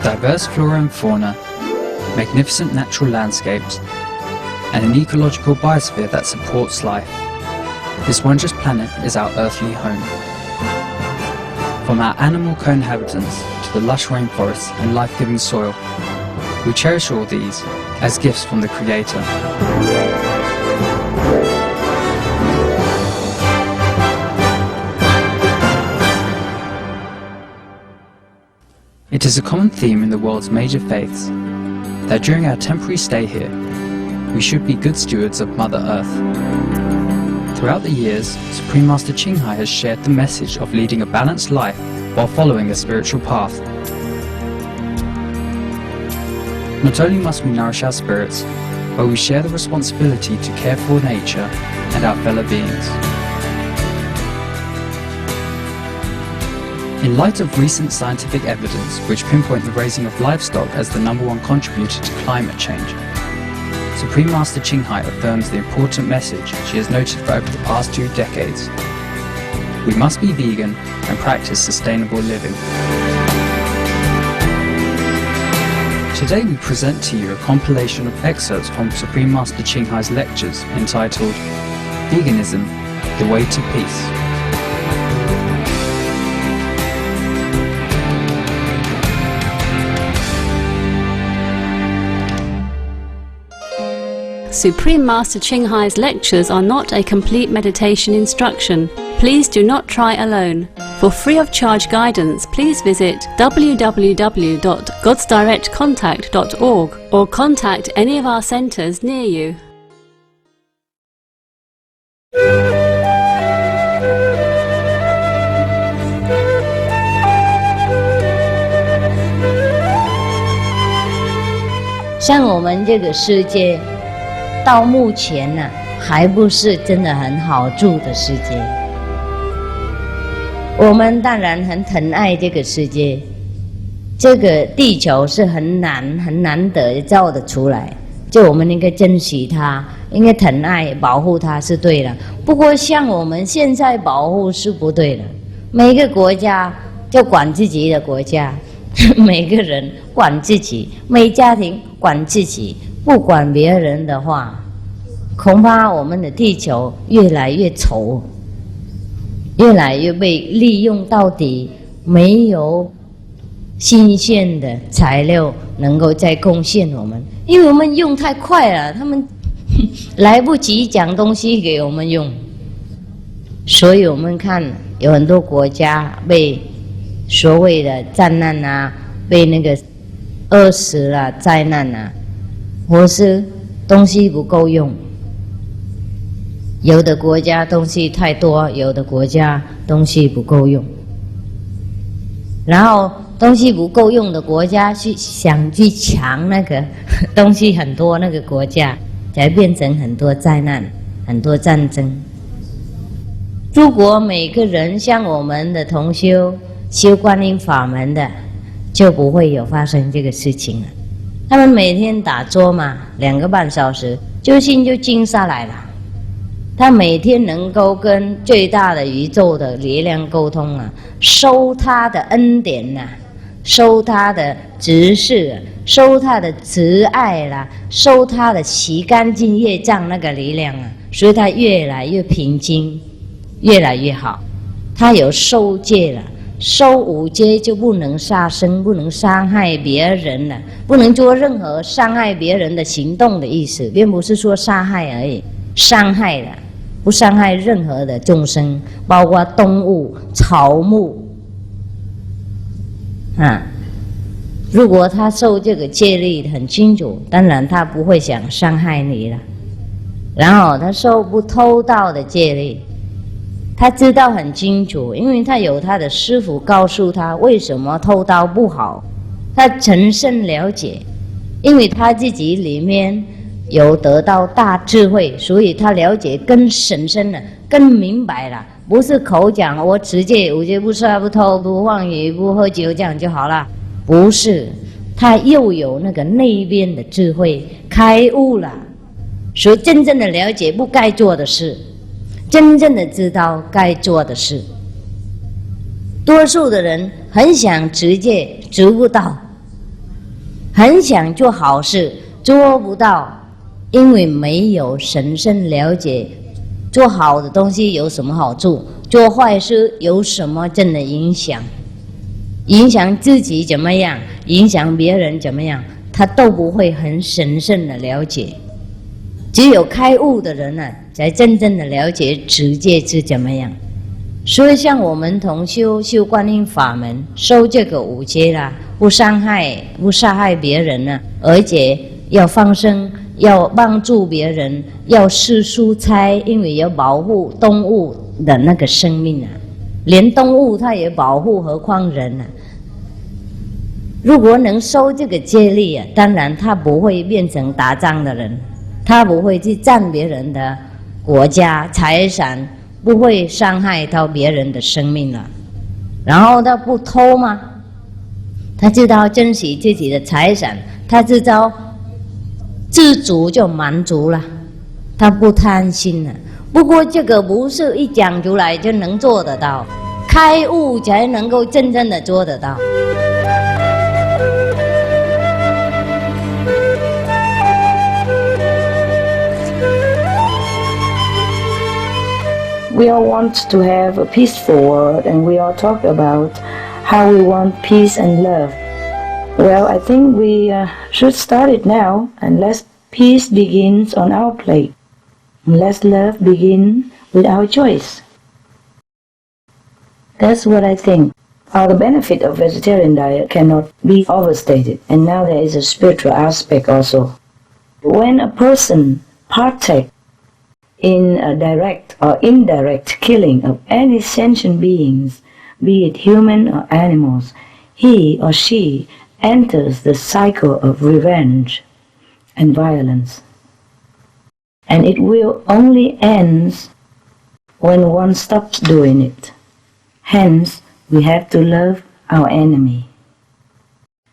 diverse flora and fauna, magnificent natural landscapes, and an ecological biosphere that supports life. This wondrous planet is our earthly home. From our animal co-inhabitants to the lush rainforests and life-giving soil, we cherish all these as gifts from the Creator. It is a common theme in the world's major faiths that during our temporary stay here, we should be good stewards of Mother Earth. Throughout the years, Supreme Master Ching Hai has shared the message of leading a balanced life while following a spiritual path. Not only must we nourish our spirits, but we share the responsibility to care for nature and our fellow beings. In light of recent scientific evidence which pinpoint the raising of livestock as the #1 contributor to climate change, Supreme Master Ching Hai affirms the important message she has noted for over the past 2 decades. We must be vegan and practice sustainable living. Today we present to you a compilation of excerpts from Supreme Master Ching Hai's lectures entitled Veganism, The Way to Peace. Supreme Master Ching Hai's lectures are not a complete meditation instruction. Please do not try alone. For free of charge guidance, please visit www.godsdirectcontact.org or contact any of our centers near you. 像我们这个世界到目前呢，还不是真的很好住的世界。我们当然很疼爱这个世界，这个地球是很难得造得出来，就我们应该珍惜它，应该疼爱保护它是对的。不过像我们现在保护是不对的，每个国家就管自己的国家，每个人管自己，每家庭管自己，不管别人的话，恐怕我们的地球越来越丑，越来越被利用到底，没有新鲜的材料能够再贡献我们，因为我们用太快了，他们来不及讲东西给我们用，所以我们看有很多国家被所谓的战难啊，被那个饿死了灾难啊，或是东西不够用。有的国家东西太多，有的国家东西不够用，然后东西不够用的国家想去抢那个东西很多那个国家，才变成很多灾难，很多战争。如果每个人像我们的同修修观音法门的，就不会有发生这个事情了。他们每天打坐嘛，2个半小时，就心就静下来了。他每天能够跟最大的宇宙的力量沟通啊，收他的恩典啊，收他的指示啊，收他的慈爱啦，收他的洗干净业障那个力量啊，所以他越来越平静，越来越好。他有受戒了，受5戒就不能杀生，不能伤害别人了，不能做任何伤害别人的行动的意思，并不是说杀害而已，伤害了。不伤害任何的众生，包括动物、草木啊。如果他受这个戒律很清楚，当然他不会想伤害你了。然后他受不偷盗的戒律，他知道很清楚，因为他有他的师父告诉他为什么偷盗不好，他诚心了解，因为他自己里面有得到大智慧，所以他了解更深深了，更明白了，不是口讲我持戒5戒不杀不偷不妄语不喝酒这样就好了，不是，他又有那个内边的智慧开悟了，所以真正的了解不该做的事，真正的知道该做的事。多数的人很想持戒，执不到，很想做好事，做不到，因为没有深深了解做好的东西有什么好处，做坏事有什么真的影响，影响自己怎么样，影响别人怎么样，他都不会很审慎的了解。只有开悟的人呢，才真正的了解持戒是怎么样。所以像我们同修观音法门，修这个五戒啦，不伤害、不杀害别人呢，而且要放生，要帮助别人，要吃蔬菜，因为要保护动物的那个生命啊，连动物它也保护，何况人啊？如果能收这个戒律啊，当然他不会变成打仗的人，他不会去占别人的国家财产，不会伤害到别人的生命了。然后他不偷吗？他知道珍惜自己的财产，他知道知足就满足了，他不贪心了。不过这个不是一讲出来就能做得到，开悟才能够真正的做得到。We all want to have a peaceful world, and we all talk about how we want peace and love. Well, I think we should start it now, and let peace begins on our plate. And let love begin with our choice. That's what I think. The benefit of vegetarian diet cannot be overstated, and now there is a spiritual aspect also. When a person partakes in a direct or indirect killing of any sentient beings, be it human or animals, he or she enters the cycle of revenge and violence. And it will only end when one stops doing it. Hence, we have to love our enemy.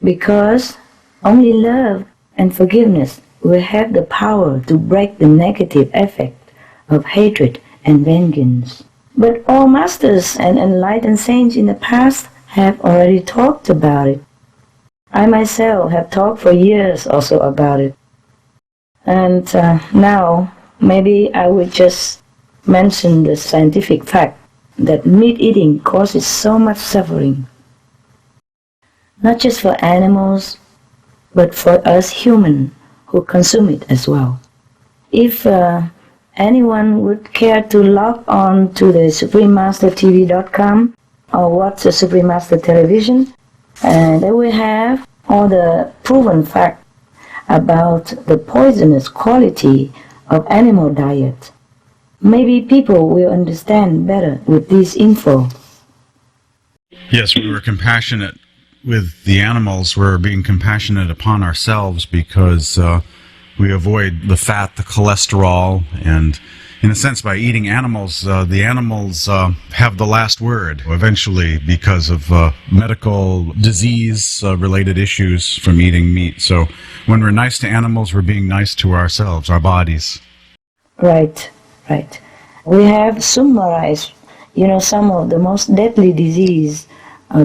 Because only love and forgiveness will have the power to break the negative effect of hatred and vengeance. But all masters and enlightened saints in the past have already talked about it. I myself have talked for years also about it. And now, maybe I would just mention the scientific fact that meat eating causes so much suffering. Not just for animals, but for us humans who consume it as well. If anyone would care to log on to the SupremeMasterTV.com or watch the Supreme Master Television, and they will have all the proven facts about the poisonous quality of animal diet. Maybe people will understand better with this info. Yes, we were compassionate with the animals. We're being compassionate upon ourselves because we avoid the fat, the cholesterol, and in a sense, by eating animals, the animals have the last word eventually because of medical disease-related issues from eating meat. So when we're nice to animals, we're being nice to ourselves, our bodies. Right. We have summarized, some of the most deadly disease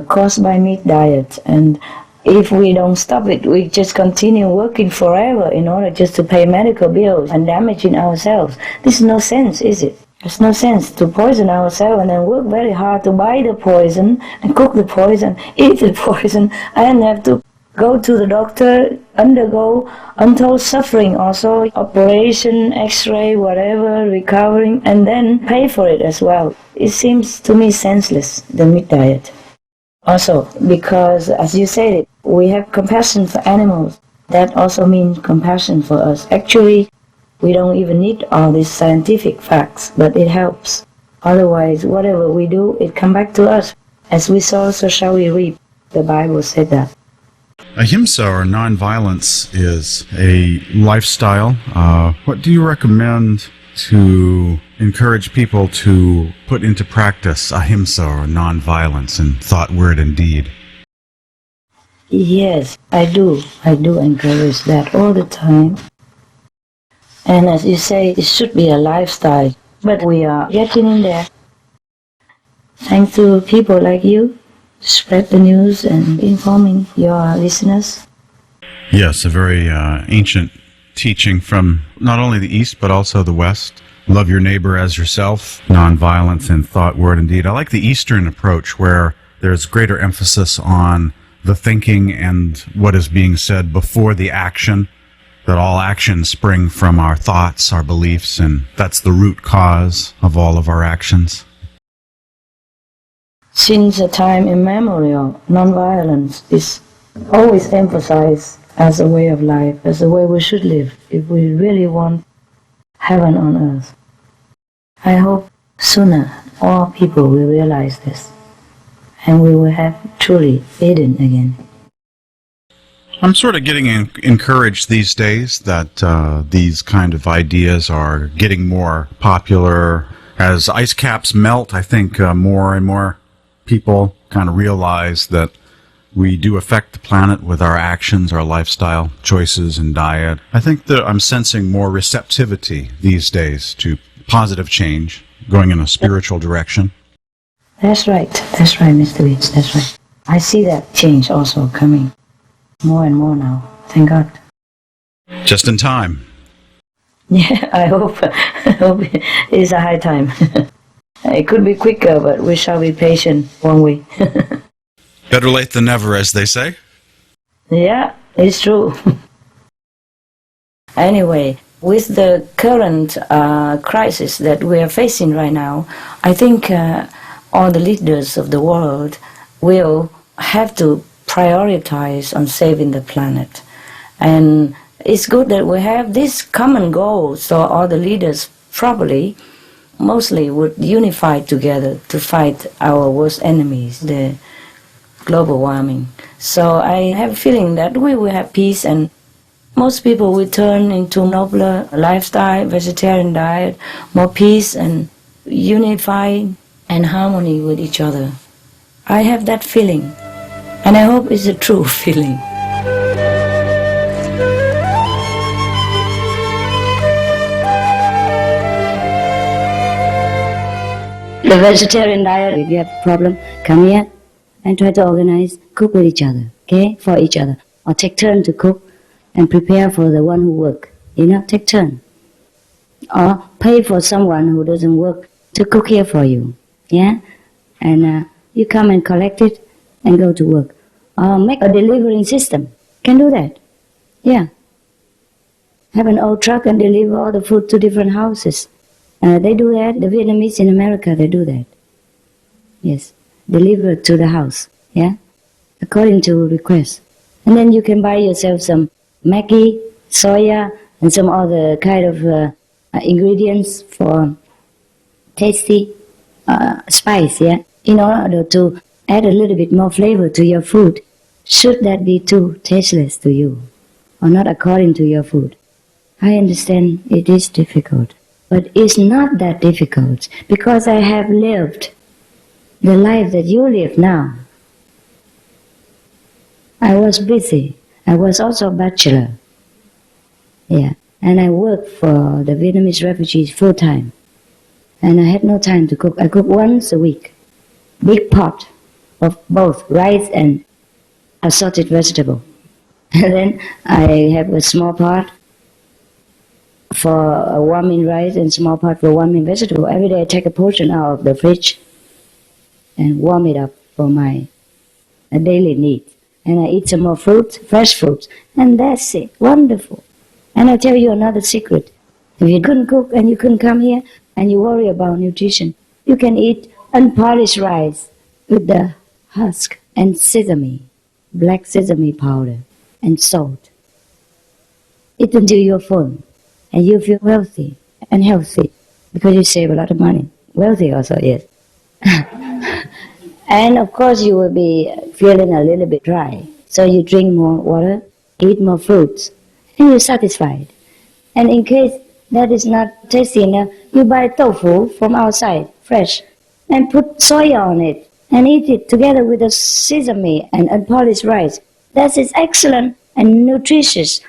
caused by meat diet, and if we don't stop it, we just continue working forever in order just to pay medical bills and damaging ourselves. This is no sense, is it? There's no sense to poison ourselves and then work very hard to buy the poison and cook the poison, eat the poison, and have to go to the doctor, undergo untold suffering also, operation, x-ray, whatever, recovering, and then pay for it as well. It seems to me senseless, the meat diet. Also, because, as you said, we have compassion for animals. That also means compassion for us. Actually, we don't even need all these scientific facts, but it helps. Otherwise, whatever we do, it comes back to us. As we sow, so shall we reap. The Bible said that. Ahimsa, or nonviolence, is a lifestyle. What do you recommend to encourage people to put into practice ahimsa, or nonviolence, in thought, word, and deed? Yes, I do. I do encourage that all the time. And as you say, it should be a lifestyle. But we are getting in there. Thanks to people like you, spread the news and informing your listeners. Yes, a very ancient teaching from not only the East but also the West. Love your neighbor as yourself, nonviolence in thought, word, and deed. I like the Eastern approach where there's greater emphasis on the thinking and what is being said before the action, that all actions spring from our thoughts, our beliefs, and that's the root cause of all of our actions. Since a time immemorial, nonviolence is always emphasized as a way of life, as a way we should live if we really want heaven on earth. I hope sooner all people will realize this, and we will have truly Eden again. I'm sort of getting encouraged these days that these kind of ideas are getting more popular. As ice caps melt, I think more and more people kind of realize that we do affect the planet with our actions, our lifestyle choices, and diet. I think that I'm sensing more receptivity these days to positive change, going in a spiritual direction. That's right, Mr. Weeds, that's right. I see that change also coming more and more now, thank God. Just in time. Yeah, I hope it's a high time. It could be quicker, but we shall be patient, won't we? Better late than never, as they say. Yeah, it's true. Anyway, with the current crisis that we are facing right now, I think all the leaders of the world will have to prioritize on saving the planet. And it's good that we have this common goal, so all the leaders probably mostly would unify together to fight our worst enemies, the global warming. So I have a feeling that we will have peace, and most people will turn into nobler lifestyle, vegetarian diet, more peace and unify and harmony with each other. I have that feeling, and I hope it's a true feeling. The vegetarian diet, if you have a problem, come here and try to organize, cook with each other, okay, for each other. Or take turn to cook and prepare for the one who work, take turn. Or pay for someone who doesn't work to cook here for you, yeah? And you come and collect it and go to work. Or make a delivering system, can do that, yeah. Have an old truck and deliver all the food to different houses. They do that, the Vietnamese in America, they do that. Yes, deliver to the house, yeah, according to request. And then you can buy yourself some Maggi, soya, and some other kind of ingredients for tasty spice, yeah, in order to add a little bit more flavor to your food, should that be too tasteless to you, or not according to your food. I understand it is difficult. But it's not that difficult, because I have lived the life that you live now. I was busy. I was also a bachelor. Yeah. And I worked for the Vietnamese refugees full time. And I had no time to cook. I cook once a week. Big pot of both rice and assorted vegetable. And then I have a small pot for warming rice and small pot for warming vegetable. Every day I take a portion out of the fridge and warm it up for my daily needs. And I eat some more fruit, fresh fruits, and that's it. Wonderful. And I'll tell you another secret. If you couldn't cook and you couldn't come here and you worry about nutrition, you can eat unpolished rice with the husk and sesame, black sesame powder, and salt. Eat until you're full. And you feel wealthy and healthy because you save a lot of money. Wealthy also, yes. And of course you will be feeling a little bit dry. So you drink more water, eat more fruits, and you're satisfied. And in case that is not tasty enough, you buy tofu from outside, fresh, and put soya on it and eat it together with the sesame and unpolished rice. That is excellent and nutritious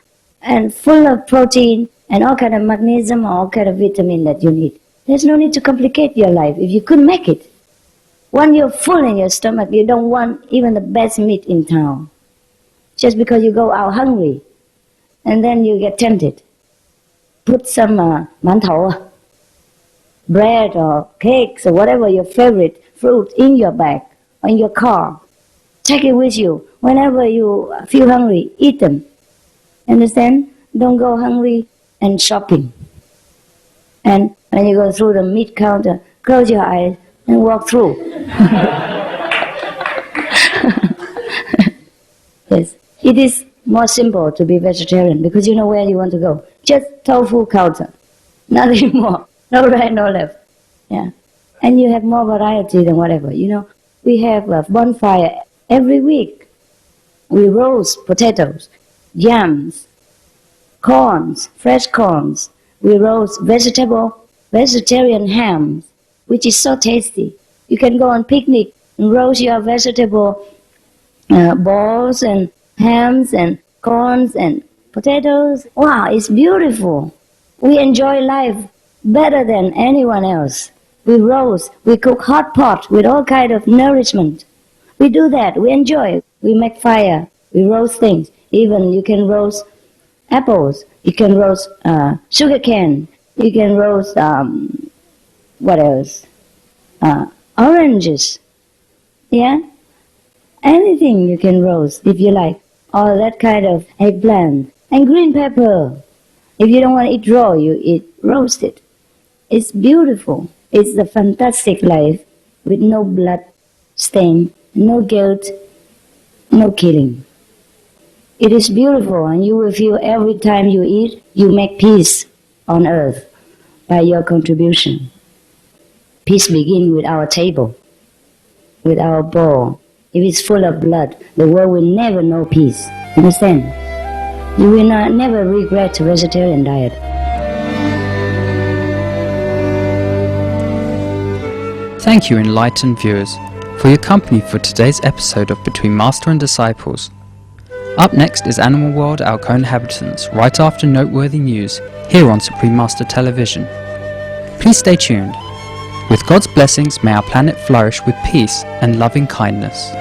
and full of protein and all kind of magnesium, all kind of vitamin that you need. There's no need to complicate your life if you couldn't make it. When you're full in your stomach, you don't want even the best meat in town. Just because you go out hungry, and then you get tempted. Put some mantao, bread or cakes or whatever your favorite fruit in your bag or in your car. Take it with you. Whenever you feel hungry, eat them. Understand? Don't go hungry and shopping. And when you go through the meat counter, close your eyes and walk through. Yes, it is more simple to be vegetarian because you know where you want to go. Just tofu counter, nothing more. No right, no left. Yeah, and you have more variety than whatever. You know, we have a bonfire every week. We roast potatoes, yams, corns, fresh corns. We roast vegetarian hams, which is so tasty. You can go on picnic and roast your vegetable balls and hams and corns and potatoes. Wow, it's beautiful. We enjoy life better than anyone else. We roast, we cook hot pot with all kind of nourishment. We do that, we enjoy. We make fire, we roast things. Even you can roast apples, you can roast sugar cane, you can roast, what else? Oranges. Yeah? Anything you can roast if you like. Or that kind of eggplant. And green pepper. If you don't want to eat raw, you eat roasted. It's beautiful. It's a fantastic life with no blood stain, no guilt, no killing. It is beautiful, and you will feel every time you eat, you make peace on earth by your contribution. Peace begins with our table, with our bowl. If it's full of blood, the world will never know peace. Understand? You will never regret a vegetarian diet. Thank you, enlightened viewers, for your company for today's episode of Between Master and Disciples. Up next is Animal World Our Co-Inhabitants, right after noteworthy news, here on Supreme Master Television. Please stay tuned. With God's blessings, may our planet flourish with peace and loving kindness.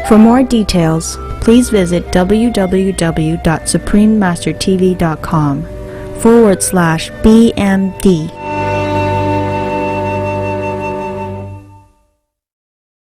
For more details, please visit www.suprememastertv.com/BMD